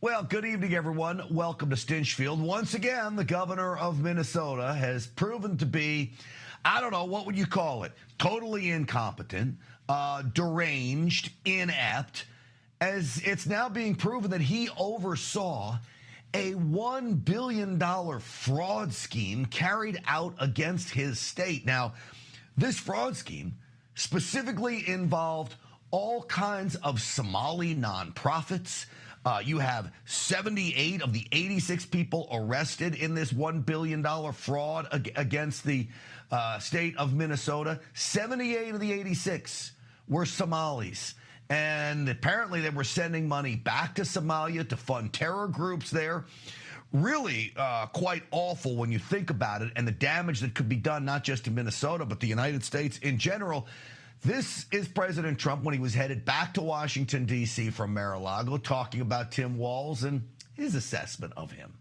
Well, good evening, everyone. Welcome to Stinchfield. Once again, the governor of Minnesota has proven to be, I don't know, what would you call it? Totally incompetent, deranged, inept, as it's now being proven that he oversaw a $1 billion fraud scheme carried out against his state. Now, this fraud scheme specifically involved all kinds of Somali nonprofits. You have 78 of the 86 people arrested in this $1 billion fraud against the state of Minnesota. 78 of the 86 were Somalis. And apparently they were sending money back to Somalia to fund terror groups there. Really quite awful when you think about it, and the damage that could be done not just to Minnesota, but the United States in general. This is President Trump when he was headed back to Washington, D.C. from Mar-a-Lago, talking about Tim Walz and his assessment of him.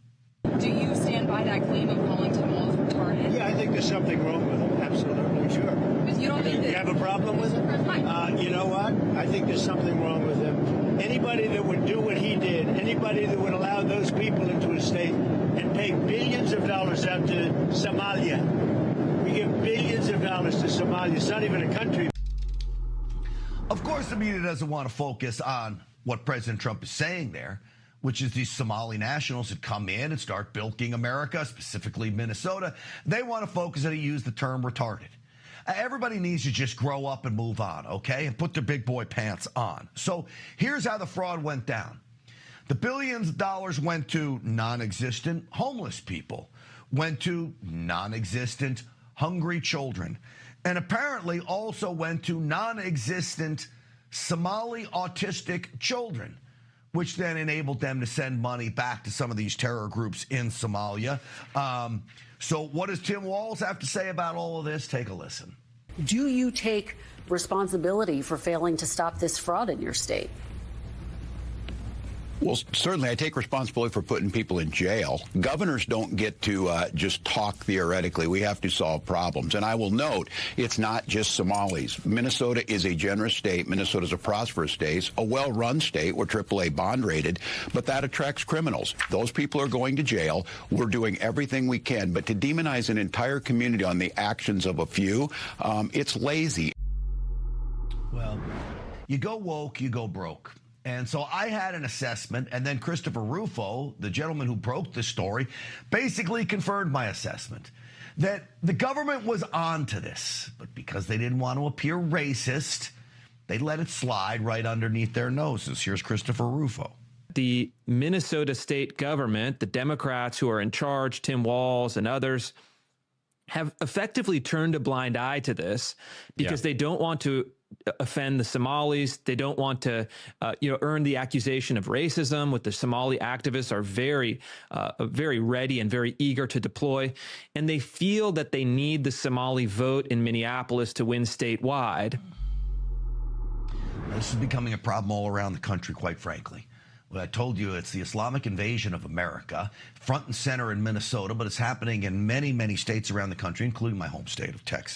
Do you stand by that claim of calling Tim Walz retarded? Yeah, I think there's something wrong with him. Absolutely, sure. Because you don't think that... You have a problem with him? You know what? I think there's something wrong with him. Anybody that would do what he did, anybody that would allow those people into a state and pay billions of dollars out to Somalia. We give billions of dollars to Somalia. It's not even a country. Of course, the media doesn't want to focus on what President Trump is saying there, which is these Somali nationals that come in and start bilking America, specifically Minnesota. They want to focus on, he used the term retarded. Everybody needs to just grow up and move on, okay, and put their big boy pants on. So here's how the fraud went down. The billions of dollars went to non-existent homeless people, went to non-existent hungry children, and apparently also went to non-existent Somali autistic children, which then enabled them to send money back to some of these terror groups in Somalia. So what does Tim Walz have to say about all of this? Take a listen. Do you take responsibility for failing to stop this fraud in your state? Well, certainly I take responsibility for putting people in jail. Governors don't get to just talk theoretically. We have to solve problems. And I will note, it's not just Somalis. Minnesota is a generous state. Minnesota is a prosperous state, a well-run state. We're AAA bond rated, but that attracts criminals. Those people are going to jail. We're doing everything we can. But to demonize an entire community on the actions of a few, it's lazy. Well, you go woke, you go broke. And so I had an assessment, and then Christopher Rufo, the gentleman who broke the story, basically confirmed my assessment that the government was on to this, but because they didn't want to appear racist, they let it slide right underneath their noses. Here's Christopher Rufo. The Minnesota state government, the Democrats who are in charge, Tim Walz and others, have effectively turned a blind eye to this because they don't want to offend the Somalis. They don't want to, earn the accusation of racism. What the Somali activists are very ready and very eager to deploy. And they feel that they need the Somali vote in Minneapolis to win statewide. This is becoming a problem all around the country, quite frankly. Well, I told you it's the Islamic invasion of America, front and center in Minnesota, but it's happening in many, many states around the country, including my home state of Texas.